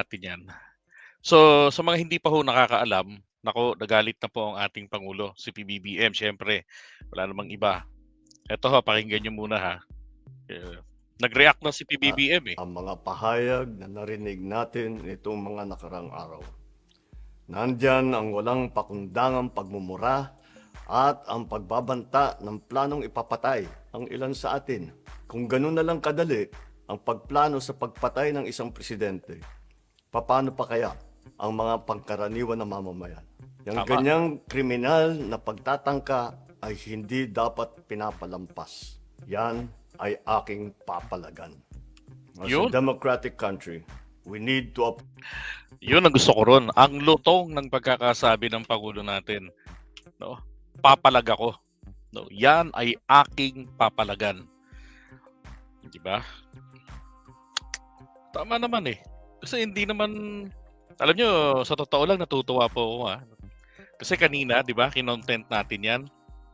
natin yan. So, sa mga hindi pa ho nakakaalam, nako, nagalit na po ang ating Pangulo, si PBBM. Siyempre, wala namang iba. Eto ho, pakinggan nyo muna ha. Eh, Nag-react na si PBBM eh. Ang mga pahayag na narinig natin itong mga nakarang araw. Nandyan ang walang pakundangang pagmumura at ang pagbabanta ng planong ipapatay ang ilan sa atin. Kung ganun na lang kadali ang pagplano sa pagpatay ng isang presidente, paano pa kaya ang mga pangkaraniwan na mamamayan? Yung Tama. ganyang kriminal na pagtatangka ay hindi dapat pinapalampas. Yan ay aking papalagan. As Yun. a democratic country, we need to Yun ang gusto ko ron. Ang lutong ng pagkakasabi ng Pangulo natin. No? Papalag ako. No? Yan ay aking papalagan. Di ba? Tama naman eh. Kasi hindi naman, alam nyo, sa totoo lang natutuwa po ako ha. Kasi kanina, di ba, kinontent natin yan.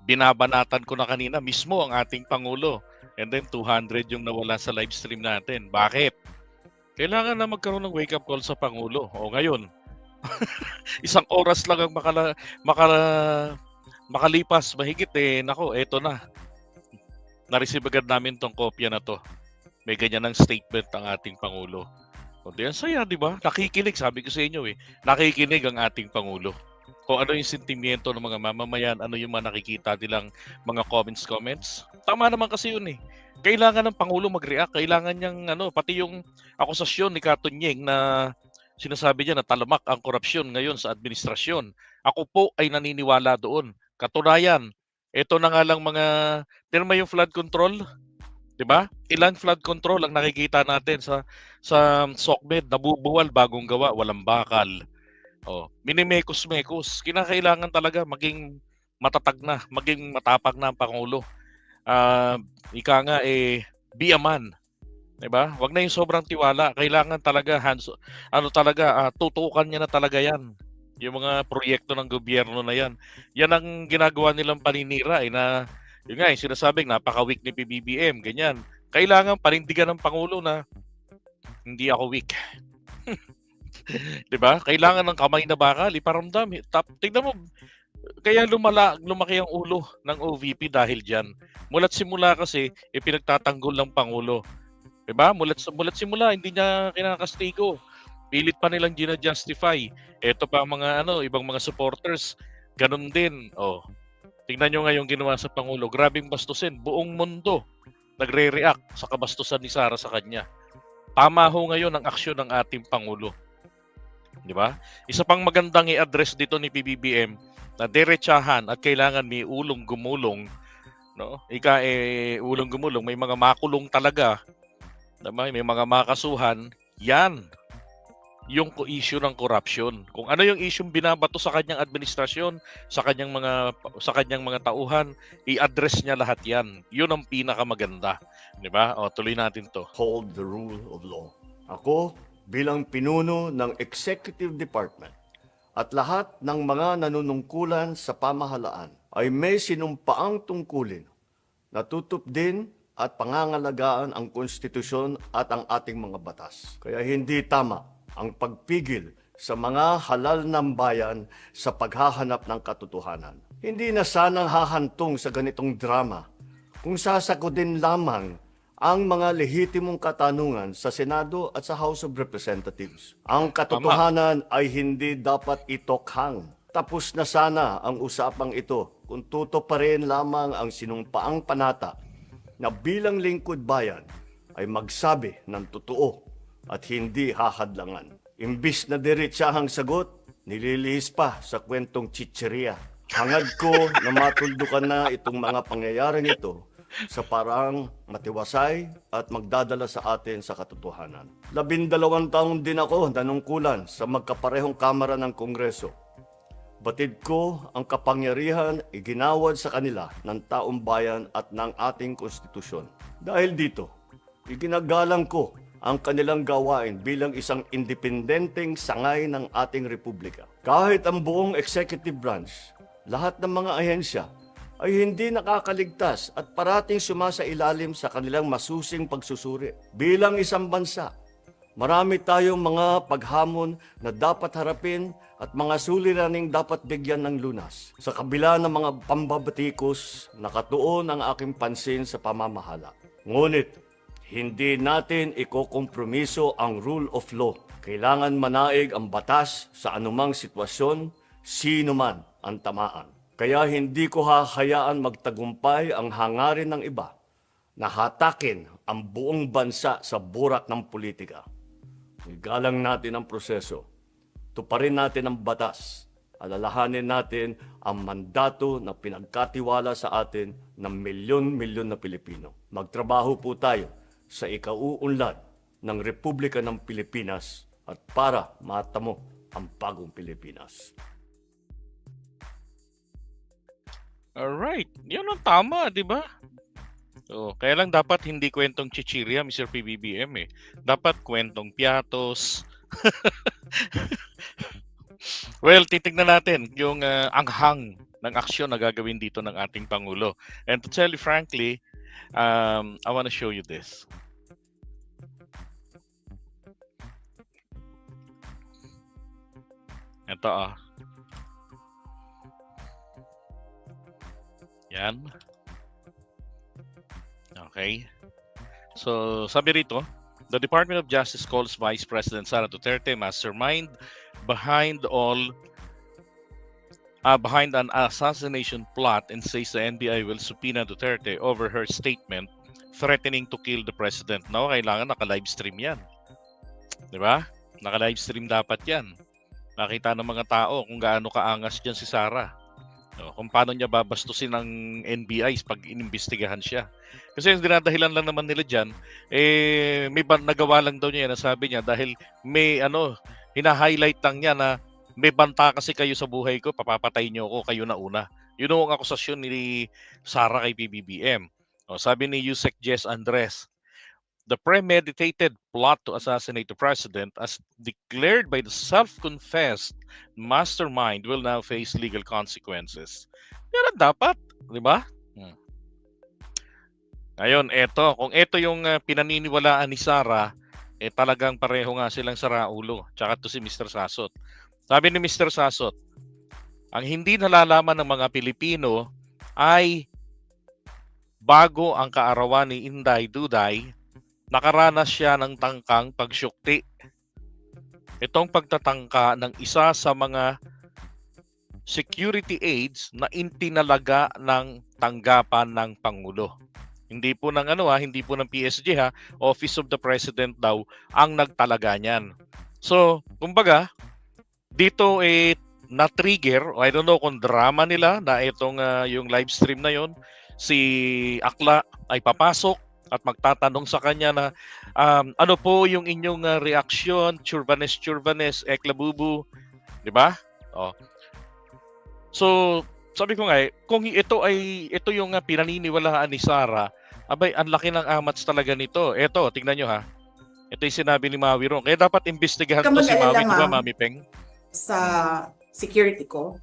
Binabanatan ko na kanina mismo ang ating Pangulo. And then 200 yung nawala sa live stream natin. Bakit? Kailangan na magkaroon ng wake-up call sa Pangulo. O ngayon, isang oras lang ang makalipas. Mahigit eh. Nako, eto na. Na-receive agad namin tong kopya na to. May ganyan ng statement ang ating Pangulo. O di, ang saya, di ba? Nakikinig, sabi ko sa inyo eh. Nakikinig ang ating Pangulo. Kung ano yung sentimiento ng mga mamamayan, ano yung mga nakikita nilang mga comments. Tama naman kasi yun eh. Kailangan ng Pangulo mag-react. Kailangan niyang, pati yung akusasyon ni Katunyeng na sinasabi niya na talamak ang korupsyon ngayon sa administrasyon. Ako po ay naniniwala doon. Katunayan, ito na nga lang tirma yung flood control. 'Di ba? Ilang flood control ang nakikita natin sa SOCMED, nabubuwal bagong gawa, walang bakal. Oh, minimekos-mekos. Kinakailangan talaga maging matatag na, maging matapag na ang Pangulo. Ika nga be a man. 'Di ba? Wag na yung sobrang tiwala. Kailangan talaga tutukan niya na talaga 'yan. Yung mga proyekto ng gobyerno na 'yan. Yan ang ginagawa nilang paninira na yun nga, yung sinasabing napaka-weak ni PBBM, ganyan. Kailangan panindigan ng Pangulo na hindi ako weak. 'Di ba? Kailangan ng kamay na bakal, iparamdam. Tingnan mo, kaya lumaki ang ulo ng OVP dahil diyan. Mula't simula kasi pinagtatanggol ng Pangulo. 'Di ba? Mula't simula hindi niya kinakastigo. Pilit pa nilang gina-justify. Ito pa mga ibang mga supporters, ganun din. Oh. Tingnan nyo nga yung ginawa sa Pangulo. Grabing bastusin. Buong mundo nagre-react sa kabastusan ni Sara sa kanya. Tama ho ngayon ang aksyon ng ating Pangulo. Di ba? Isa pang magandang i-address dito ni PBBM na diretsahan at kailangan may ulong gumulong. No? Ulong gumulong. May mga makulong talaga. Diba? May mga makasuhan. Yan yung issue ng corruption. Kung ano yung issue binabato sa kanyang administrasyon, sa kanyang mga tauhan, i-address niya lahat 'yan. 'Yun ang pinakamaganda, 'di ba? O tuloy natin 'to. Hold the rule of law. Ako bilang pinuno ng Executive Department at lahat ng mga nanunungkulan sa pamahalaan ay may sinumpaang tungkulin na tutupdin at pangangalagaan ang konstitusyon at ang ating mga batas. Kaya hindi tama ang pagpigil sa mga halal ng bayan sa paghahanap ng katotohanan. Hindi na sanang hahantong sa ganitong drama kung sasagutin lamang ang mga lehitimong katanungan sa Senado at sa House of Representatives. Ang katotohanan ay hindi dapat itokhang. Tapos na sana ang usapang ito kung tutuparin lamang ang sinumpaang panata na bilang lingkod bayan ay magsabi ng totoo at hindi hahadlangan. Imbis na diretsahang sagot, nililihis pa sa kwentong chicheria. Hangad ko na matuldukan na itong mga pangyayaring ito sa parang matiwasay at magdadala sa atin sa katotohanan. 12 taon din ako nanungkulan sa magkaparehong kamara ng Kongreso. Batid ko ang kapangyarihan iginawad sa kanila ng taong bayan at ng ating konstitusyon. Dahil dito, iginagalang ko ang kanilang gawain bilang isang independenteng sangay ng ating republika. Kahit ang buong executive branch, lahat ng mga ahensya ay hindi nakakaligtas at parating sumasailalim sa kanilang masusing pagsusuri. Bilang isang bansa, Marami tayong mga paghamon na dapat harapin at mga suliraning dapat bigyan ng lunas. Sa kabila ng mga pambabatikos, nakatuon ang aking pansin sa pamamahala. Ngunit, hindi natin ikokompromiso ang rule of law. Kailangan manaig ang batas sa anumang sitwasyon, sino man ang tamaan. Kaya hindi ko hahayaan magtagumpay ang hangarin ng iba na hatakin ang buong bansa sa burak ng politika. Igalang natin ang proseso. Tuparin natin ang batas. Alalahanin natin ang mandato na pinagkatiwala sa atin ng milyon-milyon na Pilipino. Magtrabaho po tayo sa ikauunlad ng Republika ng Pilipinas at para matamo ang bagong Pilipinas. Alright, yun ang tama, di ba? So, kaya lang dapat hindi kwentong chichirya, Mr. PBBM eh. Dapat kwentong piatos. Well, titignan natin yung anghang ng aksyon na gagawin dito ng ating Pangulo. And to tell you frankly, I want to show you this. Ito Yan. Okay. So, sabi rito, the Department of Justice calls Vice President Sara Duterte mastermind behind an assassination plot and says the NBI will subpoena Duterte over her statement threatening to kill the president. No, kailangan naka-livestream yan. Di ba? Naka-livestream dapat yan. Nakita ng mga tao kung gaano kaangas dyan si Sara. Kung paano niya babastusin ng NBI pag inimbestigahan siya. Kasi yung dinadahilan lang naman nila dyan, may nagawa lang daw niya yan. Sabi niya dahil may hina-highlight lang niya na may banta kasi kayo sa buhay ko, papapatay niyo ako, kayo na una. Yun ang akusasyon ni Sara kay PBBM. Sabi ni Yusek Jess Andres, the premeditated plot to assassinate the president, as declared by the self-confessed mastermind, will now face legal consequences. Yan ang dapat, di ba? Ngayon, kung ito yung pinaniniwalaan ni Sara, talagang pareho nga silang saraulo. Tsaka to si Mr. Sasot. Sabi ni Mr. Sasot, ang hindi nalalaman ng mga Pilipino ay bago ang kaarawan ni Inday Duday, nakaranas siya ng tangkang pagsyukti. Itong pagtatangka ng isa sa mga security aides na intinalaga ng tanggapan ng Pangulo. Hindi po ng hindi po ng PSG Office of the President daw ang nagtalaga niyan. So, kumbaga, dito na-trigger, I don't know kung drama nila na itong yung live stream na yon, si Akla ay papasok at magtatanong sa kanya na ano po yung inyong reaksyon, churbanes, eklabubu, di ba? So, sabi ko nga kung ito yung pinaniniwalaan ni Sara, abay, ang laki ng amats talaga nito. Ito, tingnan nyo Ito yung sinabi ni Mawi Ron. Kaya dapat imbestigahan to si Mawi, di ba, Mami Peng? Sa security ko.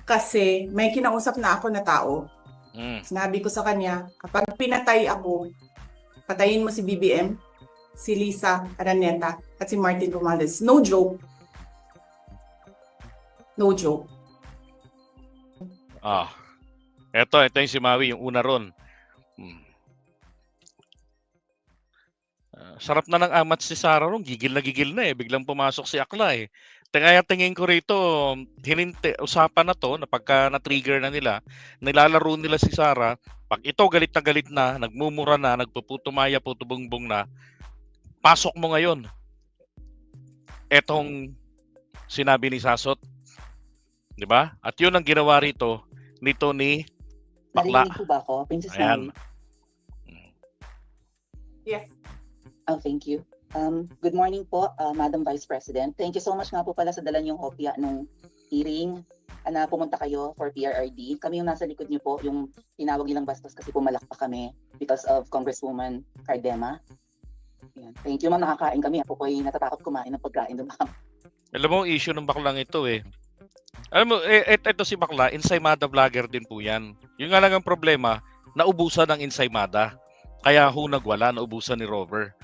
Kasi may kinausap na ako na tao. Sinabi ko sa kanya, kapag pinatay ako, patayin mo si BBM, si Lisa Araneta, at si Martin Romualdez. No joke. No joke. Ito yung si Mawi, yung una ron. Sarap na ng amat si Sara ron, gigil na biglang pumasok si Akla Kaya tingin ko rito, usapan na to, na pagka na-trigger na nila, nilalaro nila si Sara, pag ito galit na, nagmumura na, nagpuputumaya, putubungbong na, pasok mo ngayon. Etong sinabi ni Sasot. Di ba? At yun ang ginawa rito, nito ni Bakla. Narinig po ba ako, Princess Ayan. Mary? Yes. Oh, thank you. Good morning po, Madam Vice President. Thank you so much nga po pala sa dala niyong kopya nung hearing na pumunta kayo for PRRD. Kami yung nasa likod niyo po, yung tinawag nilang bastos kasi pumalak pa kami because of Congresswoman Cardema. Ayan. Thank you, ma'am. Nakakain kami. Ako po ay natatakot kumain ng pagkain doon, ma'am. Alam mo, issue ng baklang ito Alam mo, ito si Bakla, Ensaymada vlogger din po yan. Yung nga lang ang problema, naubusan ng Ensaymada. Kaya nagwala, naubusan ni Rover.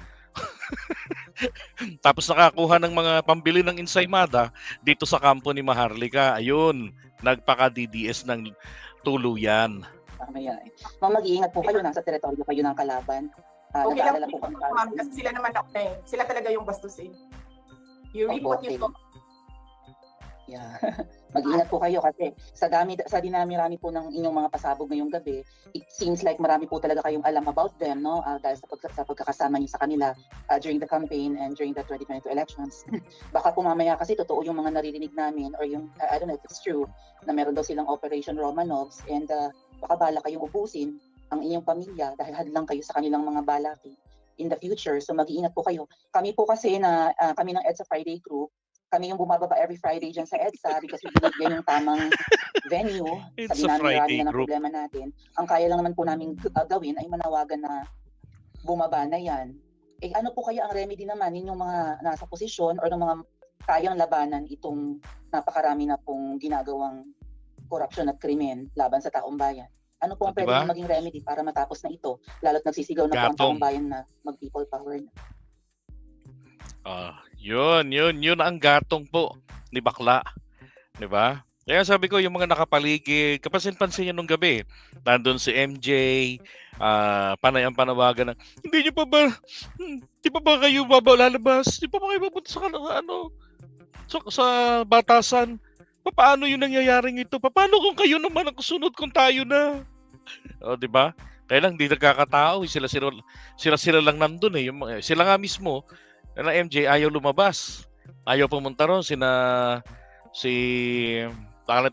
Tapos nakakuha ng mga pambili ng ensaymada dito sa kampo ni Maharlika. Ayun, nagpaka-DDS ng tuluyan. Mamaya eh. Ma'am, mag-iingat po kayo, nasa teritoryo kayo ng kalaban. Okay lang Nag-aalala po po, kami ma'am, kasi sila naman ako na eh. Sila talaga yung bastos eh. You reap what you sow. Yeah. Mag-ingat po kayo kasi sa dinami-rami po ng inyong mga pasabog ngayong gabi, it seems like marami po talaga kayong alam about them, no? Dahil sa pagkakasama niyo sa kanila during the campaign and during the 2022 elections. Baka po mamaya kasi totoo yung mga naririnig namin or yung, I don't know if it's true, na meron daw silang Operation Romanovs and baka bala kayong ubusin ang inyong pamilya dahil hadlang kayo sa kanilang mga balaki in the future. So mag-iingat po kayo. Kami po kasi kami ng EDSA Friday Group, kami yung bumababa every Friday dyan sa EDSA because we believe yan yung tamang venue sa It's a Friday dinami-rami na group. problema natin. Ang kaya lang naman po namin gawin ay manawagan na bumaba na yan. Eh ano po kaya ang remedy naman ninyong mga nasa posisyon or ng mga kayang labanan itong napakarami na pong ginagawang korupsyon at krimen laban sa taong bayan? Ano po ang Diba? pwede maging remedy para matapos na ito? Lalo't nagsisigaw na po ang Gatong. taong bayan na mag-people power na. Yun ang gatong po ni bakla. 'Di ba? Kaya sabi ko yung mga nakapaligid, kapansin-pansin niyo nung gabi. Nandun si MJ, panay ang panawagan na, hindi niyo pa ba, di pa ba kayo lalabas? Di pa ba kayo pupunta sa batasan? Paano yung nangyayaring ito? Paano kung kayo naman ang kusunod kung tayo na? O, di ba? Kaya lang, di nagkakatao. Sila lang nandun eh. Sila nga mismo, na MJ, ayaw lumabas. Ayaw pumunta ron.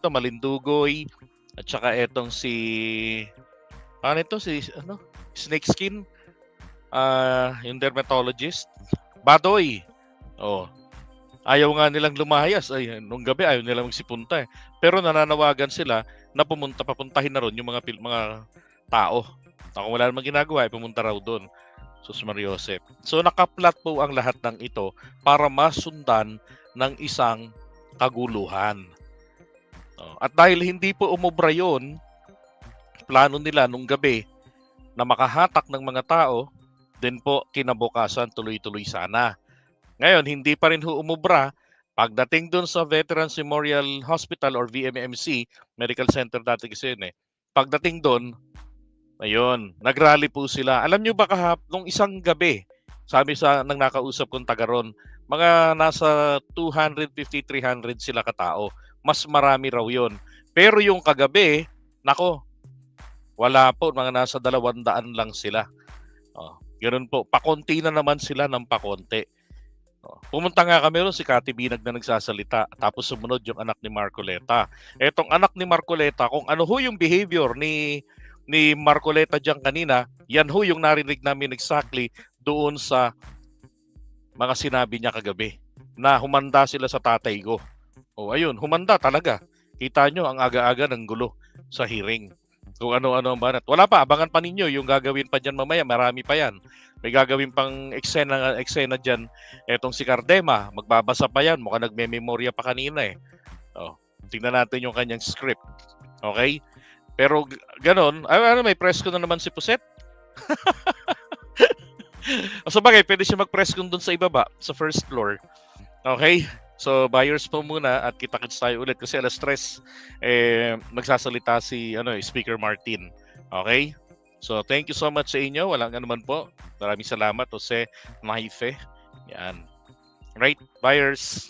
Malindugoy, at saka etong Snake Skin, yung dermatologist, Badoy. Oh. Ayaw nga nilang lumayas. Ay, nung gabi ayaw nilang magsipunta eh. Pero nananawagan sila na papuntahin na ron yung mga tao. Kung wala namang ginagawa, pumunta raw doon. Sus Mariosep. So nakaplat po ang lahat ng ito para masundan ng isang kaguluhan. At dahil hindi po umubra yun, plano nila nung gabi na makahatak ng mga tao, din po kinabukasan tuloy-tuloy sana. Ngayon, hindi pa rin umubra. Pagdating dun sa Veterans Memorial Hospital or VMMC, Medical Center dati kasi yun eh. Pagdating dun, ayun, nagrally po sila. Alam nyo ba nung isang gabi, sabi nang nakausap kong taga ron, mga nasa 250-300 sila katao. Mas marami raw yun. Pero yung kagabi, nako, wala po, mga nasa 200 lang sila. Ganun po, pakonti na naman sila ng pakonti. Pumunta nga kami ron, si Cathy Binag na nagsasalita. Tapos sumunod yung anak ni Marcoleta. Etong anak ni Marcoleta, kung ano ho yung behavior ni Marcoleta dyan kanina, yan ho yung narinig namin exactly doon sa mga sinabi niya kagabi. Na humanda sila sa tatay ko. Ayun, humanda talaga. Kita nyo, ang aga-aga ng gulo sa hearing. Kung ano-ano ang banat. Wala pa, abangan pa ninyo yung gagawin pa dyan mamaya. Marami pa yan. May gagawin pang eksena dyan. Etong si Cardema, magbabasa pa yan. Mukhang nagme-memorya pa kanina eh. Tingnan natin yung kanyang script. Okay? Pero ganon, may press ko na naman si Puset. So bagay, pwede siya mag-press con doon sa ibaba, sa first floor. Okay? So buyers po muna at kita-kits tayo ulit kasi alas 3 magsasalita si Speaker Martin. Okay? So thank you so much sa inyo. Walang anuman po. Maraming salamat, Jose Maife. Yan. Right, buyers.